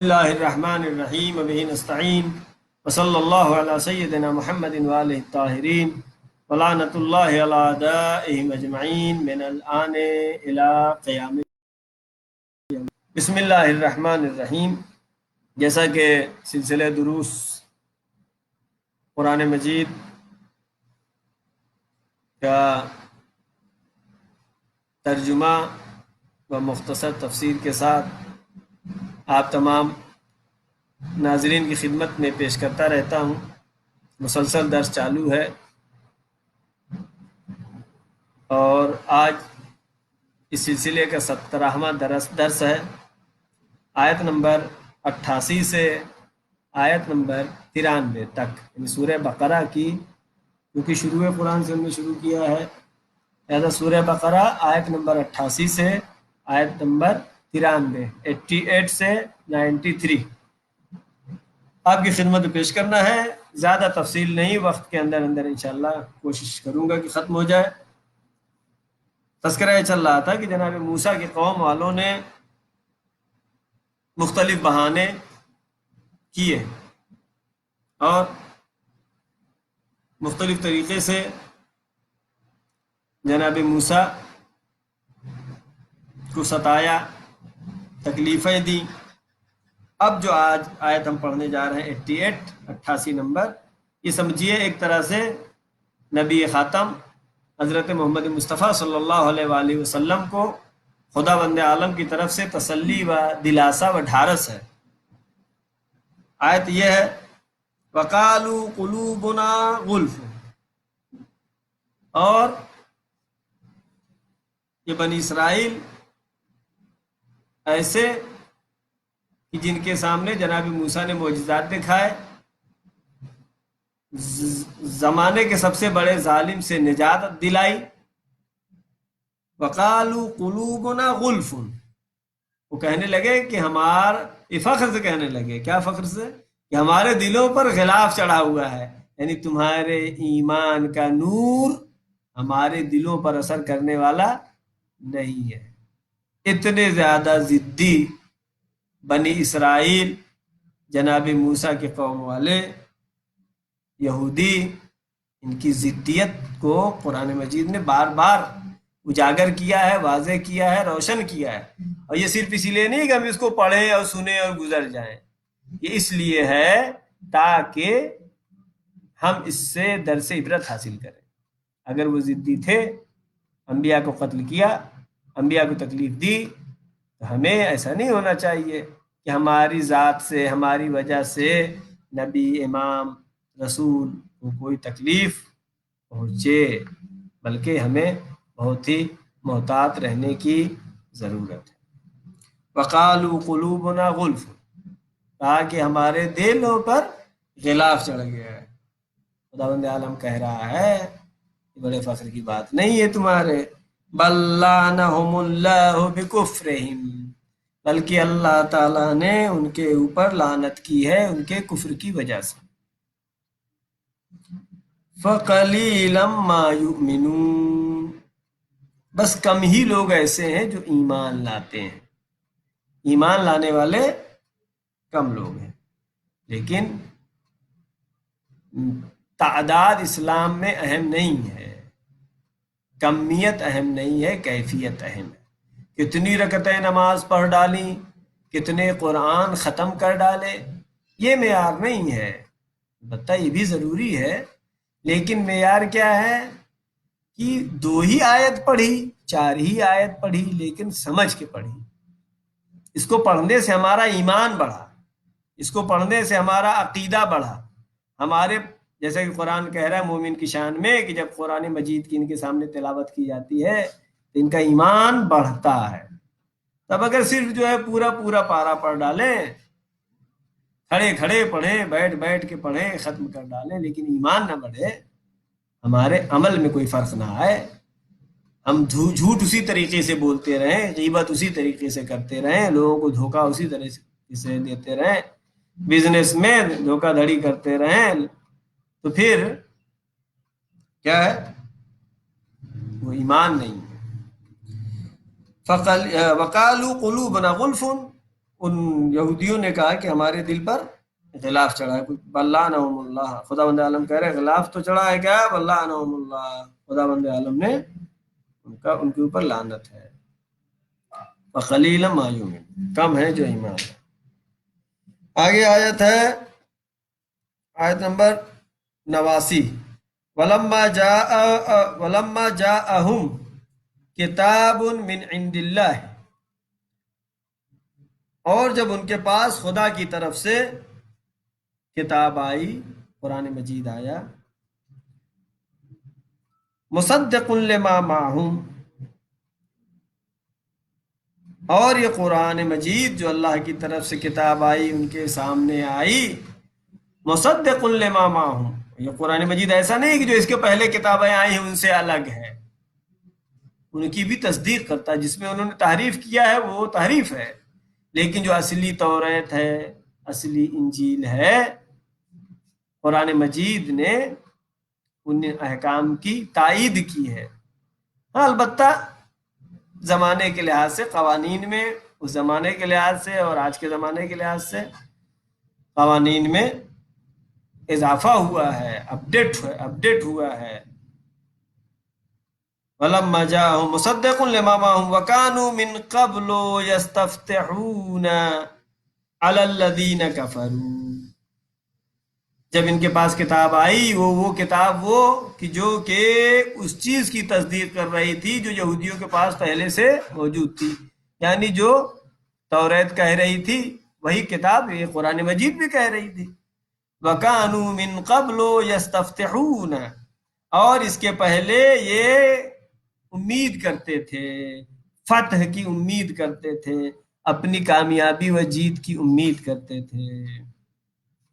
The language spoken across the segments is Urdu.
اللہ الرحمن الرحیم وبہ نستعین وصلی اللہ علی سیدنا محمد وآلہ الطاہرین ولعنۃ اللہ علی اعدائہم اجمعین من الآن الی قیام القیامہ۔ بسم اللہ الرحمن الرحیم۔ جیسا کہ سلسلہ دروس قرآن مجید کا ترجمہ و مختصر تفسیر کے ساتھ آپ تمام ناظرین کی خدمت میں پیش کرتا رہتا ہوں، مسلسل درس چالو ہے اور آج اس سلسلے کا 17واں درس ہے۔ آیت نمبر 88 سے آیت نمبر 93 تک، یعنی سورہ بقرہ کی، کیونکہ شروع قرآن سے ہم نے شروع کیا ہے، لہذا سورہ بقرہ آیت نمبر 88 سے آیت نمبر 93، 88 سے 93 آپ کی خدمت میں پیش کرنا ہے۔ زیادہ تفصیل نہیں، وقت کے اندر انشاءاللہ کوشش کروں گا کہ ختم ہو جائے۔ تذکرہ چل رہا تھا کہ جناب موسیٰ کی قوم والوں نے مختلف بہانے کیے اور مختلف طریقے سے جناب موسیٰ کو ستایا، تکلیفیں دیں۔ اب جو آج آیت ہم پڑھنے جا رہے ہیں 88 نمبر، یہ سمجھیے ایک طرح سے نبی خاتم حضرت محمد مصطفیٰ صلی اللہ علیہ وآلہ وسلم کو خدا بند عالم کی طرف سے تسلی و دلاسا و ڈھارس ہے۔ آیت یہ ہے وَقَالُوا قُلُوبُنَا غُلْفٌ، اور یہ بنی اسرائیل ایسے کہ جن کے سامنے جناب موسیٰ نے معجزات دکھائے، زمانے کے سب سے بڑے ظالم سے نجات دلائی۔ وَقَالُوا قُلُوبُنَا غُلْفٌ، وہ کہنے لگے کہ فخر سے کہنے لگے، کیا فخر سے؟ کہ ہمارے دلوں پر غلاف چڑھا ہوا ہے، یعنی تمہارے ایمان کا نور ہمارے دلوں پر اثر کرنے والا نہیں ہے۔ اتنے زیادہ ضدی بنی اسرائیل، جناب موسیٰ کے قوم والے یہودی، ان کی ضدیت کو قرآن مجید نے بار بار اجاگر کیا ہے، واضح کیا ہے، روشن کیا ہے۔ اور یہ صرف اسی لیے نہیں کہ ہم اس کو پڑھیں اور سنیں اور گزر جائیں، یہ اس لیے ہے تاکہ ہم اس سے درس عبرت حاصل کریں۔ اگر وہ ضدی تھے، انبیاء کو قتل کیا، انبیاء کو تکلیف دی، تو ہمیں ایسا نہیں ہونا چاہیے کہ ہماری ذات سے، ہماری وجہ سے نبی، امام، رسول کو کوئی تکلیف پہنچے، بلکہ ہمیں بہت ہی محتاط رہنے کی ضرورت ہے۔ وَقَالُوا قُلُوبُنَا غُلْفٌ، کہا کہ ہمارے دلوں پر غلاف چڑھ گیا ہے۔ خداوند عالم کہہ رہا ہے کہ بڑے فخر کی بات نہیں ہے تمہارے، بَلْ لَعَنَهُمُ اللَّهُ بِكُفْرِهِمْ، بلکہ اللہ تعالیٰ نے ان کے اوپر لعنت کی ہے ان کے کفر کی وجہ سے۔ فَقَلِيلًا مَا يُؤْمِنُونَ، بس کم ہی لوگ ایسے ہیں جو ایمان لاتے ہیں۔ ایمان لانے والے کم لوگ ہیں، لیکن تعداد اسلام میں اہم نہیں ہے، کمیت اہم نہیں ہے، کیفیت اہم ہے۔ کتنی رکعتیں نماز پڑھ ڈالیں، کتنے قرآن ختم کر ڈالے، یہ معیار نہیں ہے۔ البتہ یہ بھی ضروری ہے، لیکن معیار کیا ہے کہ 2 ہی آیت پڑھی، 4 ہی آیت پڑھی، لیکن سمجھ کے پڑھی۔ اس کو پڑھنے سے ہمارا ایمان بڑھا، اس کو پڑھنے سے ہمارا عقیدہ بڑھا، ہمارے جیسا کہ قرآن کہہ رہا ہے مومن کی شان میں کہ جب قرآن مجید کی ان کے سامنے تلاوت کی جاتی ہے تو ان کا ایمان بڑھتا ہے۔ تب اگر صرف جو ہے پورا پارا پڑھ ڈالیں، کھڑے کھڑے پڑھیں، بیٹھ کے پڑھیں، ختم کر ڈالیں، لیکن ایمان نہ بڑھے، ہمارے عمل میں کوئی فرق نہ آئے، ہم جھوٹ اسی طریقے سے بولتے رہیں، غیبت اسی طریقے سے کرتے رہیں، لوگوں کو دھوکہ اسی طرح سے دیتے رہیں، بزنس میں دھوکہ دھڑی کرتے رہیں، تو پھر کیا ہے؟ وہ ایمان نہیں ہے۔ وَقَالُوا قُلُوبُنَا غُلْفٌ، ان یہودیوں نے کہا کہ ہمارے دل پر غلاف چڑھا ہے، بلعنہم اللہ، خدا بند عالم کہہ رہے غلاف تو چڑھا ہے کیا، بلعنہم اللہ، خدا بند عالم نے ان کے اوپر لعنت ہے، وقلیلا ما یؤمنون، کم ہے جو ایمان ہے۔ آگے آیت ہے آیت نمبر 89، ولما جاءہم کتاب من عند اللہ، اور جب ان کے پاس خدا کی طرف سے کتاب آئی، قرآن مجید آیا، مصدق لما معہم، اور یہ قرآن مجید جو اللہ کی طرف سے کتاب آئی ان کے سامنے آئی، مصدق لما معہم، یہ قرآن مجید ایسا نہیں کہ جو اس کے پہلے کتابیں آئی ہیں ان سے الگ ہے، ان کی بھی تصدیق کرتا ہے، جس میں انہوں نے تحریف کیا ہے وہ تحریف ہے، لیکن جو اصلی توریت ہے، اصلی انجیل ہے، قرآن مجید نے ان احکام کی تائید کی ہے۔ ہاں البتہ زمانے کے لحاظ سے قوانین میں، اس زمانے کے لحاظ سے اور آج کے زمانے کے لحاظ سے قوانین میں اضافہ ہوا ہے، اپڈیٹ ہوا ہے۔ وَلَمَّا جَاءَهُم مُصَدِّقٌ لِّمَا مَعَهُمْ وَكَانُوا مِن قَبْلُ يَسْتَفْتِحُونَ عَلَى الَّذِينَ كَفَرُوا، جب ان کے پاس کتاب آئی، وہ کتاب کہ جو کہ اس چیز کی تصدیق کر رہی تھی جو یہودیوں کے پاس پہلے سے موجود تھی، یعنی جو توریت کہہ رہی تھی وہی کتاب یہ قرآن مجید بھی کہہ رہی تھی۔ وَكَانُوا مِن قَبْلُ يَسْتَفْتِحُونَ، اور اس کے پہلے یہ امید کرتے تھے، فتح کی امید کرتے تھے، اپنی کامیابی و جیت کی امید کرتے تھے۔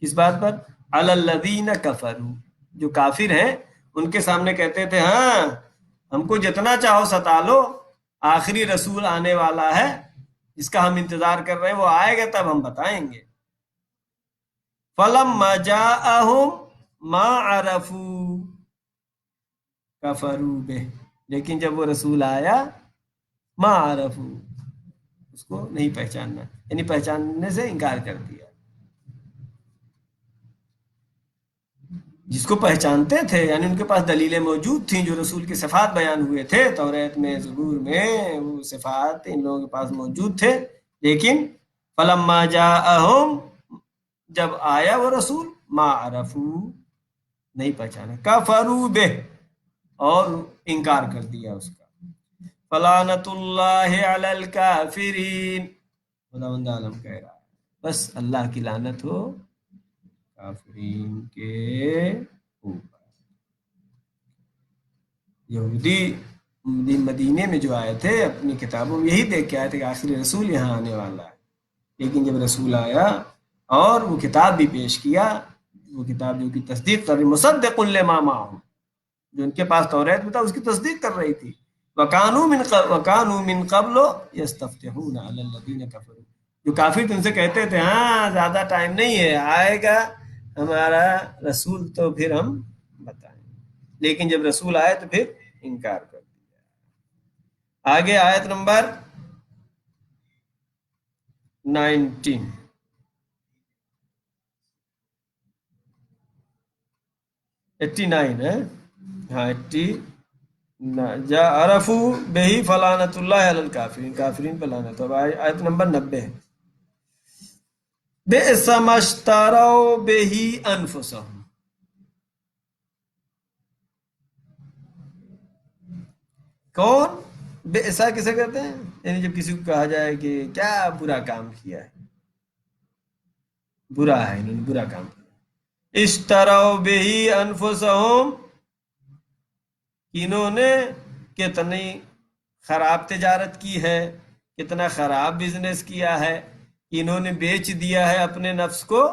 کس بات پر؟ علی الذین کفروا، جو کافر ہیں ان کے سامنے کہتے تھے ہاں ہم کو جتنا چاہو ستا لو، آخری رسول آنے والا ہے جس کا ہم انتظار کر رہے ہیں، وہ آئے گا تب ہم بتائیں گے۔ فلما جاءہم ما عرفوا کفروا بہ، لیکن جب وہ رسول آیا، ما عرفوا، اس کو نہیں پہچاننا، یعنی پہچاننے سے انکار کر دیا۔ جس کو پہچانتے تھے یعنی ان کے پاس دلیلیں موجود تھیں، جو رسول کے صفات بیان ہوئے تھے توریت میں، زبور میں، وہ صفات ان لوگوں کے پاس موجود تھے، لیکن فلما جاءہم، جب آیا وہ رسول، ما عرفوا، نہیں پہچانا، کفروا بہ، اور انکار کر دیا اس کا۔ فلعنت اللہ علی الکافرین، خداوند عالم کہہ رہا ہے بس اللہ کی لعنت ہو کافرین کے اوپر۔ یہودی مدینے میں جو آئے تھے اپنی کتابوں میں یہی دیکھ کے آئے تھے کہ آخری رسول یہاں آنے والا ہے، لیکن جب رسول آیا اور وہ کتاب بھی پیش کیا، وہ کتاب جو کی تصدیق کر رہی، مصدق لما معہم، جو ان کے پاس توریت میں تھا اس کی تصدیق کر رہی تھی۔ وَكَانُوا مِن قَبْلُ يَسْتَفْتِحُونَ عَلَى الَّذِينَ كَفَرُوا، جو کافر تم سے کہتے تھے ہاں زیادہ ٹائم نہیں ہے، آئے گا ہمارا رسول تو پھر ہم بتائیں گے، لیکن جب رسول آئے تو پھر انکار کر دیا۔ آگے آیت نمبر 19، 89 ہے، ہاں 89، جا عرفوا بہی فلعنت اللہ علی الکافرین، کافرین پہ لعنت۔ اب آیت نمبر 90 ہے، بئس ما اشتروا بہ انفسہم، کون بئسا کسے کہتے ہیں؟ یعنی جب کسی کو کہا جائے کہ کیا برا کام کیا ہے، برا ہے، انہوں نے برا کام کیا۔ اشتروا بہ انفسہم، انہوں نے کتنی خراب تجارت کی ہے، کتنا خراب بزنس کیا ہے، انہوں نے بیچ دیا ہے اپنے نفس کو۔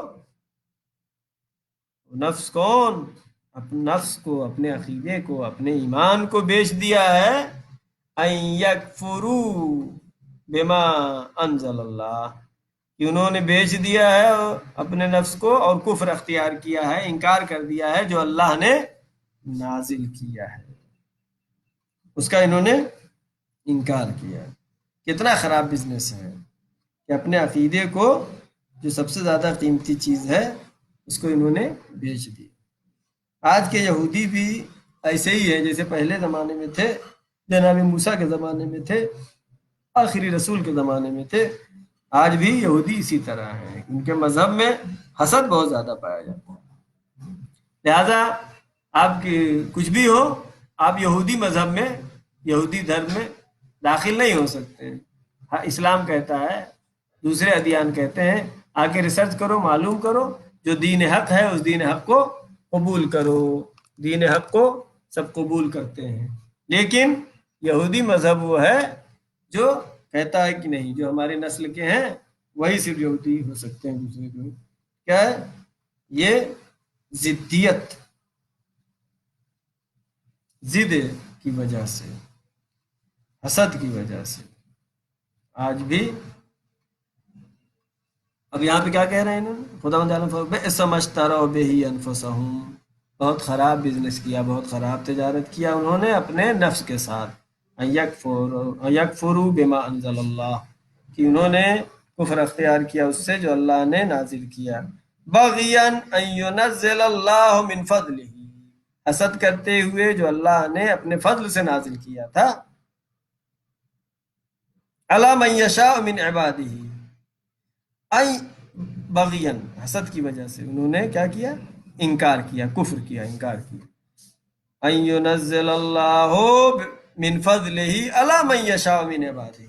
نفس کون؟ اپنے نفس کو، اپنے عقیدے کو، اپنے ایمان کو بیچ دیا ہے۔ ان یکفروا بما انزل اللہ، کہ انہوں نے بیچ دیا ہے اپنے نفس کو اور کفر اختیار کیا ہے، انکار کر دیا ہے جو اللہ نے نازل کیا ہے، اس کا انہوں نے انکار کیا۔ کتنا خراب بزنس ہے۔ کہ اپنے عقیدے کو جو سب سے زیادہ قیمتی چیز ہے اس کو انہوں نے بیچ دی۔ آج کے یہودی بھی ایسے ہی ہیں جیسے پہلے زمانے میں تھے، جناب موسیٰ کے زمانے میں تھے، آخری رسول کے زمانے میں تھے، آج بھی یہودی اسی طرح ہیں۔ ان کے مذہب میں حسد بہت زیادہ پایا جاتا ہے، لہذا آپ کی کچھ بھی ہو، آپ یہودی مذہب میں، یہودی دھرم میں داخل نہیں ہو سکتے۔ ہاں، اسلام کہتا ہے، دوسرے ادیان کہتے ہیں آ کے ریسرچ کرو، معلوم کرو، جو دین حق ہے اس دین حق کو قبول کرو۔ دین حق کو سب قبول کرتے ہیں، لیکن یہودی مذہب وہ ہے جو کہتا ہے کہ نہیں، جو ہماری نسل کے ہیں وہی صرف یہودی ہو سکتے ہیں۔ دوسرے کو کیا ہے؟ یہ ضدیت، ضد کی وجہ سے، حسد کی وجہ سے آج بھی۔ اب یہاں پہ کیا کہہ رہے ہیں انہوں نے؟ خداوند عالم فرماتا ہے بئس ما اشتروا بہ انفسہم، بہت خراب بزنس کیا، بہت خراب تجارت کیا انہوں نے اپنے نفس کے ساتھ، ان یکفروا بما انزل اللہ، کہ انہوں نے کفر اختیار کیا اس سے جو اللہ نے نازل کیا، بغیا ان ینزل اللہ من فضلہ، حسد کرتے ہوئے جو اللہ نے اپنے فضل سے نازل کیا تھا، علی من یشاء من عبادہ، بغین، حسد کی وجہ سے انہوں نے کیا کیا؟ انکار کیا، کفر کیا، انکار کیا۔ ان ینزل اللہ من فضلہ علی من یشاء من عبادہ،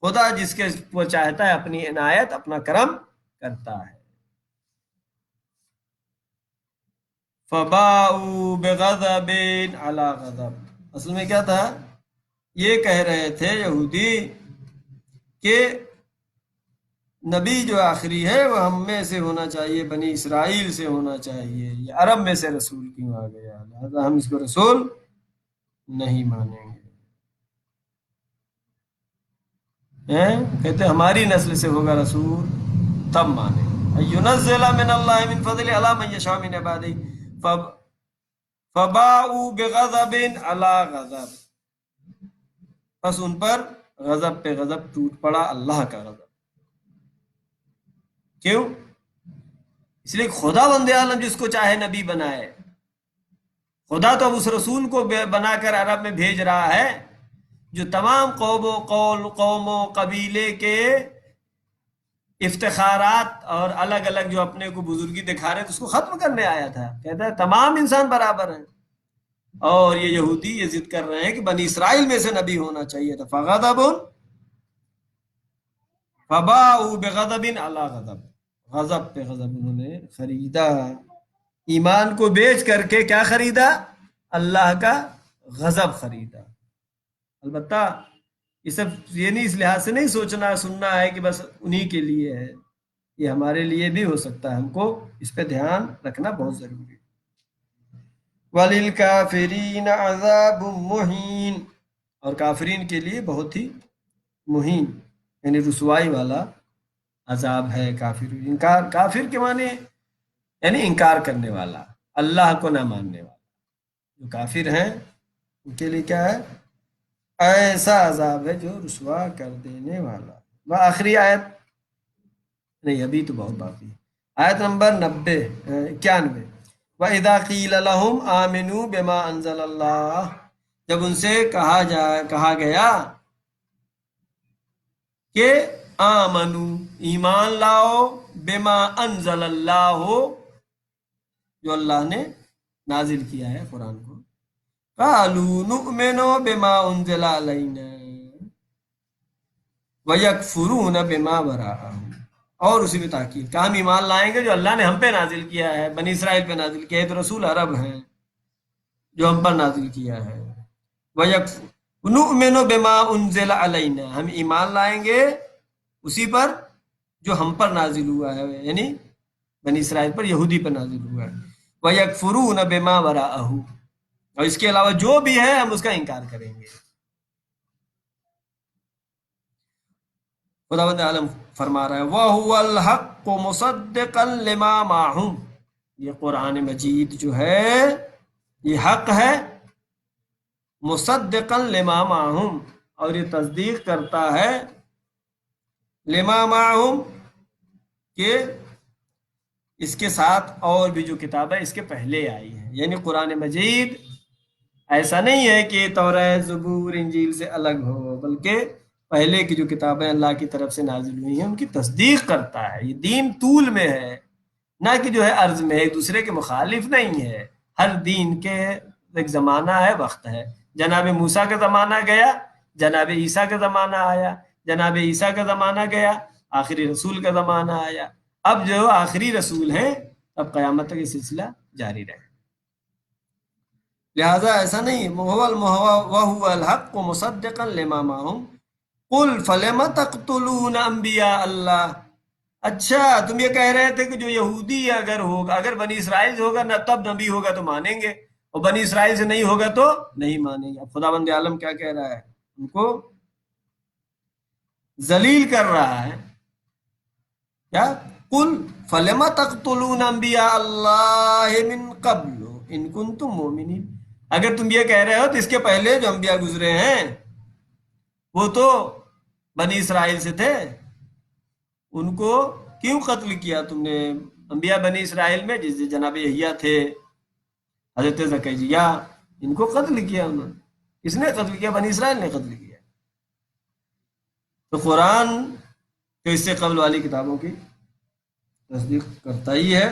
خدا جس کے وہ چاہتا ہے اپنی عنایت، اپنا کرم کرتا ہے۔ فباؤوا بغضب علی غضب، اصل میں کیا تھا؟ یہ کہہ رہے تھے یہودی کہ نبی جو آخری ہے وہ ہم میں سے ہونا چاہیے، بنی اسرائیل سے ہونا چاہیے، یہ عرب میں سے رسول کیوں آ گیا، لہذا ہم اس کو رسول نہیں مانیں گے۔ کہتے ہماری نسل سے ہوگا رسول تب مانیں گے۔ ينزل من اللہ من فضل علی من یشاء من عبادہ فباؤوا بغضب علی غضب، بس ان پر غضب پہ غضب ٹوٹ پڑا، اللہ کا غضب۔ کیوں؟ اس لیے خدا بند عالم جس کو چاہے نبی بنائے، خدا تو اب اس رسول کو بنا کر عرب میں بھیج رہا ہے جو تمام قوموں قبیلے کے افتخارات اور الگ الگ جو اپنے کو بزرگی دکھا رہے تھے اس کو ختم کرنے آیا تھا۔ کہتا ہے تمام انسان برابر ہیں، اور یہ یہودی یہ ضد کر رہے ہیں کہ بنی اسرائیل میں سے نبی ہونا چاہیے تھا۔ فغضب فباؤوا بغضب علی غضب، غضب پہ غضب انہوں نے خریدا، ایمان کو بیچ کر کے کیا خریدا؟ اللہ کا غضب خریدا۔ البتہ یہ سب یہ نہیں، اس لحاظ سے نہیں سوچنا سننا ہے کہ بس انہی کے لیے ہے، یہ ہمارے لیے بھی ہو سکتا ہے، ہم کو اس پہ دھیان رکھنا بہت ضروری ہے۔ وَلِلْكَافِرِينَ عَذَابٌ مُّهِينٌ، اور کافرین کے لیے بہت ہی مہین یعنی رسوائی والا عذاب ہے۔ کافر کے معنی یعنی انکار کرنے والا، اللہ کو نہ ماننے والا، جو کافر ہیں ان کے لیے کیا ہے؟ ایسا عذاب ہے جو رسوا کر دینے والا۔ وہ آخری آیت نہیں، ابھی تو بہت باقی ہے، آیت نمبر 91۔ وَإِذَا قِيلَ لَهُمْ آمِنُوا بِمَا أَنزَلَ اللَّهُ، جب ان سے کہا گیا کہ آمنو، ایمان لاؤ، بما انزل اللہ، جو اللہ نے نازل کیا ہے قرآن کو، قالوا نؤمن بما انزل علینا ویکفرون بما وراءہ، اور اسی میں تاکید کہ ہم ایمان لائیں گے جو اللہ نے ہم پہ نازل کیا ہے، بنی اسرائیل پہ نازل کیا ہے، تو رسول عرب ہیں جو ہم پر نازل کیا ہے۔ نؤمن بما انزل علینا، ہم ایمان لائیں گے اسی پر جو ہم پر نازل ہوا ہے، یعنی بنی اسرائیل پر، یہودی پر نازل ہوا ہے۔ وَيَكْفُرُونَ بِمَا وَرَاءَهُ، اور اس کے علاوہ جو بھی ہے ہم اس کا انکار کریں گے۔ خداوند عالم فرما رہا ہے وَهُوَ الْحَقُّ مُصَدِّقًا لِمَا مَعَهُمْ، یہ قرآن مجید جو ہے یہ حق ہے، مصدقاً لما معہم، اور یہ تصدیق کرتا ہے لما معہم کہ اس کے ساتھ اور بھی جو کتابیں اس کے پہلے آئی ہیں، یعنی قرآن مجید ایسا نہیں ہے کہ توریت زبور انجیل سے الگ ہو، بلکہ پہلے کی جو کتابیں اللہ کی طرف سے نازل ہوئی ہیں ان کی تصدیق کرتا ہے۔ یہ دین طول میں ہے، نہ کہ جو ہے عرض میں، ایک دوسرے کے مخالف نہیں ہے۔ ہر دین کے ایک زمانہ ہے، وقت ہے۔ جناب موسیٰ کا زمانہ گیا، جناب عیسیٰ کا زمانہ آیا، جناب عیسیٰ کا زمانہ گیا، آخری رسول کا زمانہ آیا۔ اب جو آخری رسول ہیں، اب قیامت تک یہ سلسلہ جاری رہے۔ لہذا ایسا نہیں، وَهُوَ الْحَقُّ مُصَدِّقًا لِمَا مَعَهُمْ قُلْ فَلِمَ تَقْتُلُونَ انبیاء اللہ۔ اچھا تم یہ کہہ رہے تھے کہ جو یہودی اگر ہوگا، اگر بنی اسرائیل سے ہوگا نہ تب نبی ہوگا تو مانیں گے، اور بنی اسرائیل سے نہیں ہوگا تو نہیں مانیں گے۔ اب خداوند عالم کیا کہہ رہا ہے؟ ان کو ذلیل کر رہا ہے۔ کیا؟ قل فلم تقتلون انبیاء اللہ من قبل ان کنتم مؤمنین۔ اگر تم یہ کہہ رہے ہو تو اس کے پہلے جو انبیاء گزرے ہیں وہ تو بنی اسرائیل سے تھے، ان کو کیوں قتل کیا تم نے؟ انبیاء بنی اسرائیل میں جس جناب یحییٰ تھے، حضرت زکریا، ان کو قتل کیا انہوں نے۔ کس نے قتل کیا؟ بنی اسرائیل نے قتل کیا۔ تو قرآن تو اس سے قبل والی کتابوں کی تصدیق کرتا ہی ہے۔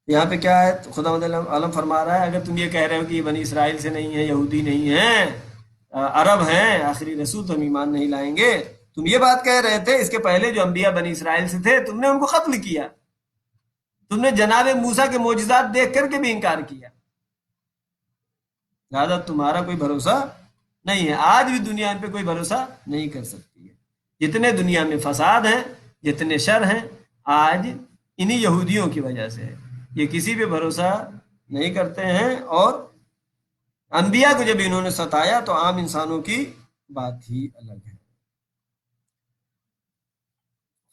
یہاں پہ کیا ہے؟ خدا عالم فرما رہا ہے اگر تم یہ کہہ رہے ہو کہ یہ بنی اسرائیل سے نہیں ہے، یہودی نہیں ہیں، عرب ہیں، آخری رسول، تو ہم ایمان نہیں لائیں گے۔ تم یہ بات کہہ رہے تھے، اس کے پہلے جو انبیاء بنی اسرائیل سے تھے تم نے ان کو قتل کیا، تم نے جناب موسیٰ کے معجزات دیکھ کر کے بھی انکار کیا، لہٰذا تمہارا کوئی بھروسہ نہیں ہے۔ آج بھی دنیا پہ کوئی بھروسہ نہیں کر سکتی ہے۔ جتنے دنیا میں فساد ہیں، جتنے شر ہیں، آج انہی یہودیوں کی وجہ سے ہے۔ یہ کسی پہ بھروسہ نہیں کرتے ہیں، اور انبیاء کو جب انہوں نے ستایا تو عام انسانوں کی بات ہی الگ ہے۔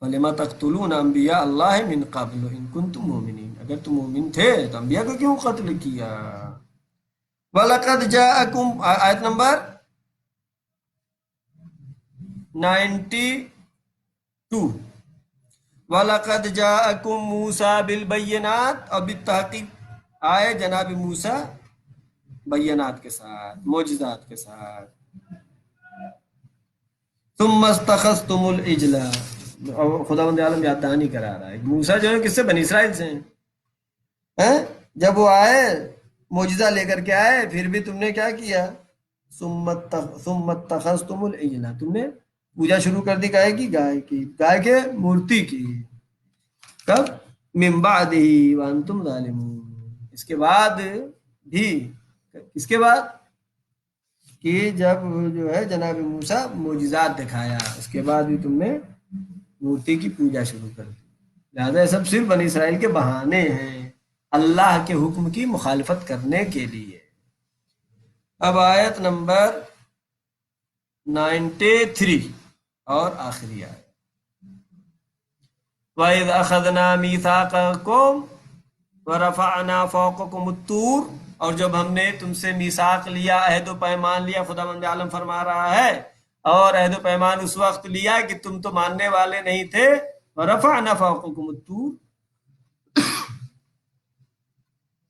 فَلِمَ تَقْتُلُونَ انبیاء اللہ من قبل ان کنتم مؤمنین۔ اگر تم مومن تھے تو انبیاء کو کیوں قتل کیا؟ وَلَقَدْ جَاءَكُمْ، آیت نمبر 92، وَلَقَدْ جَاءَكُمْ مُوسَىٰ بِالْبَيِّنَاتِ، اور بالتحقیق آئے جناب موسیٰ بینات کے ساتھ، معجزات کے ساتھ۔ ثُمَّ اسْتَخَذْتُمُ الْعِجْلَ، اور خداوند عالم یاد دہانی کرا رہا ہے موسیٰ جو ہے کس سے؟ بنی اسرائیل سے ہیں۔ جب وہ آئے معجزہ لے کر کے آئے، پھر بھی تم نے کیا کیا؟ ثُمَّ اتَّخَذْتُمُ الْعِجْلَ، تم نے پوجا شروع کر دی گائے کی، گائے کے مورتی کی۔ کب؟ من بعدہ وانتم ظالمون، اس کے بعد بھی، کس کے بعد؟ کہ جب جو ہے جناب موسیٰ معجزات دکھایا، اس کے بعد بھی تم نے مورتی کی پوجا شروع کر دی۔ لہٰذا یہ سب صرف بنی اسرائیل کے بہانے ہیں اللہ کے حکم کی مخالفت کرنے کے لیے۔ اب آیت نمبر 93 اور آخری آیت، وَإِذْ أَخَذْنَا مِيثَاقَكُمْ وَرَفَعْنَا فَوْقَكُمُ الطُّورَ، اور جب ہم نے تم سے میثاق لیا، عہد و پیمان لیا، خداوند عالم فرما رہا ہے، اور عہد و پیمان اس وقت لیا کہ تم تو ماننے والے نہیں تھے، وَرَفَعْنَا فَوْقَكُمُ الطُّورَ،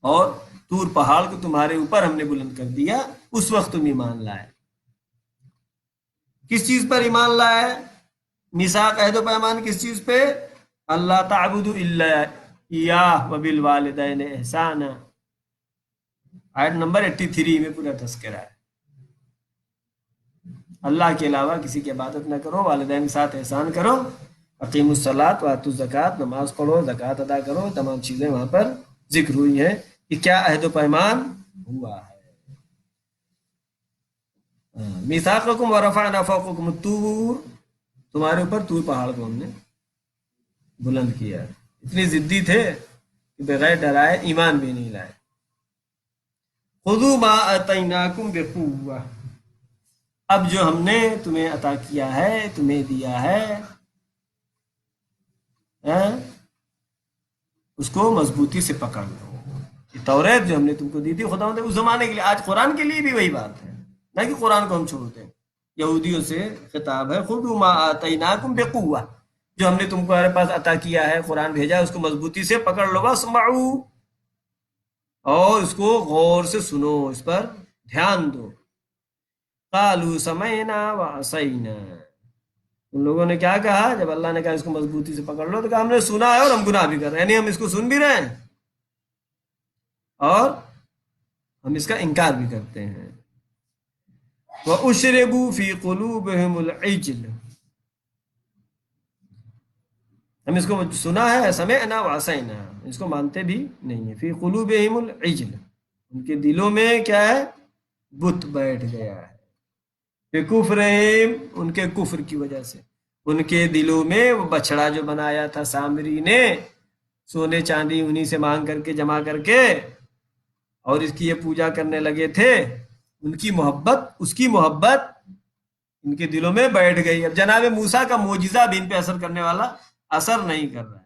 اور طور پہاڑ کو تمہارے اوپر ہم نے بلند کر دیا، اس وقت تم ایمان لائے۔ کس چیز پر ایمان لائے؟ میثاق، عہد و پیمان کس چیز پہ؟ اللہ تعبدوا الا ایاہ وبالوالدین احسانا، آیت نمبر 83 میں پورا تذکرہ ہے۔ اللہ کے علاوہ کسی کی عبادت نہ کرو، والدین کے ساتھ احسان کرو، اقیموا الصلاۃ وآتوا الزکوٰۃ، نماز پڑھو، زکوٰۃ ادا کرو، تمام چیزیں وہاں پر ذکر ہوئی ہیں کہ کیا عہد و پیمان ہوا ہے۔ میثاقکم ورفعنا فوقکم الطور، تمہارے اوپر طور پہاڑ کو ہم نے بلند کیا۔ اتنی ضدی تھے کہ بغیر ڈرائے ایمان بھی نہیں لائے۔ خذوا ما آتیناکم بقوۃ، اب جو ہم نے تمہیں عطا کیا ہے، تمہیں دیا ہے، اس کو مضبوطی سے پکڑ لو۔ یہ توریت جو ہم نے تم کو دی تھی خداوند اس زمانے کے لیے، آج قرآن کے لیے بھی وہی بات ہے، نہ کہ قرآن کو ہم چھوڑ دیں۔ یہودیوں سے خطاب ہے، خذوا ما آتیناکم بقوہ، جو ہم نے تم کو ہمارے پاس عطا کیا ہے، قرآن بھیجا ہے، اس کو مضبوطی سے پکڑ لو، واسمعوا، اور اس کو غور سے سنو، اس پر دھیان دو۔ قالوا سمعنا وعصینا، ان لوگوں نے کیا کہا جب اللہ نے کہا اس کو مضبوطی سے پکڑ لو، تو کہا ہم نے سنا ہے اور ہم گناہ بھی کر رہے ہیں، یعنی ہم اس کو سن بھی رہے ہیں اور ہم اس کا انکار بھی کرتے ہیں۔ وَأُشْرِبُوا فِي قُلُوبِهِمُ الْعِجْلَ، ہم اس کو سنا ہے، سمعنا وعصینا، اس کو مانتے بھی نہیں ہیں۔ فی قلوبہم العجل، ان کے دلوں میں کیا ہے؟ بت بیٹھ گیا ہے۔ بکفرہم، ان کے کفر کی وجہ سے، ان کے دلوں میں وہ بچڑا جو بنایا تھا سامری نے، سونے چاندی انہی سے مانگ کر کے جمع کر کے، اور اس کی یہ پوجا کرنے لگے تھے، ان کی محبت، اس کی محبت ان کے دلوں میں بیٹھ گئی۔ اب جناب موسیٰ کا معجزہ بھی ان پہ اثر کرنے والا اثر نہیں کر رہا ہے۔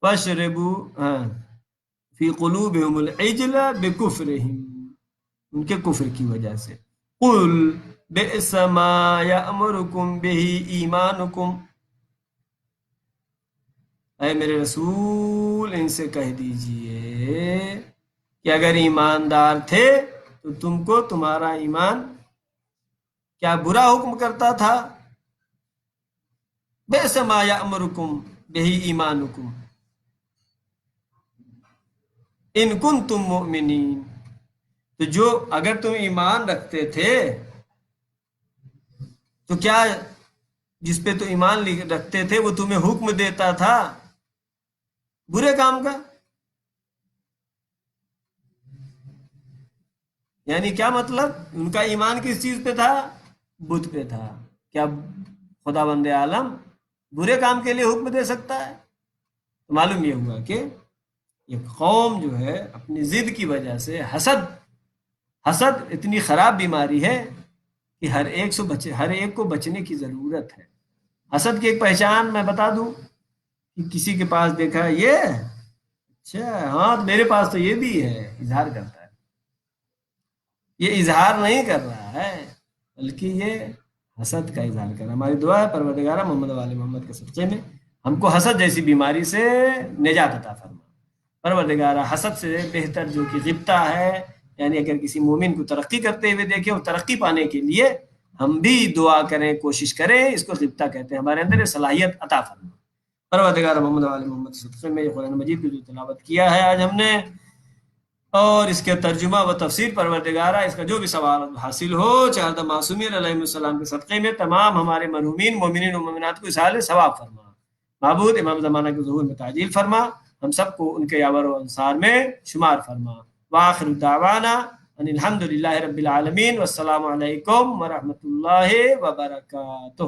فَاشْرِبُوا فِي قُلُوبِهِمُ الْعِجْلَ بِكُفْرِهِمْ، ان کے کفر کی وجہ سے۔ قُلْ بِئْسَ مَا يَأْمُرُكُمْ بِهِ إِيمَانُكُمْ، اے میرے رسول ان سے کہہ دیجئے کہ اگر ایماندار تھے تو تم کو تمہارا ایمان کیا برا حکم کرتا تھا؟ بئس ما یأمرکم بہ ایمانکم ان کنتم مؤمنین، تو جو اگر تم ایمان رکھتے تھے تو کیا جس پہ تو ایمان رکھتے تھے وہ تمہیں حکم دیتا تھا برے کام کا؟ یعنی کیا مطلب؟ ان کا ایمان کس چیز پہ تھا؟ بت پہ تھا۔ کیا خدا بند عالم برے کام کے لیے حکم دے سکتا ہے؟ تو معلوم یہ ہوا کہ یہ قوم جو ہے اپنی ضد کی وجہ سے، حسد اتنی خراب بیماری ہے کہ ہر ایک کو بچنے کی ضرورت ہے۔ حسد کی ایک پہچان میں بتا دوں کہ کسی کے پاس دیکھا یہ اچھا ہاں میرے پاس تو یہ بھی ہے، اظہار کرتا ہے۔ یہ اظہار نہیں کر رہا ہے بلکہ یہ حسد کا اظہار کر رہا ہے۔ ہماری دعا ہے پروردگارہ محمد وآل محمد کے صدقے میں ہم کو حسد جیسی بیماری سے نجات عطا فرما۔ پروردگارہ حسد سے بہتر جو کہ غبطہ ہے، یعنی اگر کسی مومن کو ترقی کرتے ہوئے دیکھیں اور ترقی پانے کے لیے ہم بھی دعا کریں، کوشش کریں، اس کو غبطہ کہتے ہیں، ہمارے اندر یہ صلاحیت عطا فرما۔ پروردگارہ محمد وآل محمد کے صدقے میں یہ قرآن مجید کی جو تلاوت کیا ہے آج ہم نے، اور اس کے ترجمہ و تفسیر، پروردگارہ اس کا جو بھی ثواب حاصل ہو، چہردہ معصومین علیہ السلام کے صدقے میں تمام ہمارے مرحومین مومنین و مومنات کو اصحال ثواب فرما۔ معبود امام زمانہ کے ظہور میں تعجیل فرما، ہم سب کو ان کے یاور و انصار میں شمار فرما۔ وآخر دعوانا ان الحمد للہ رب العالمین، والسلام علیکم ورحمۃ اللہ وبرکاتہ۔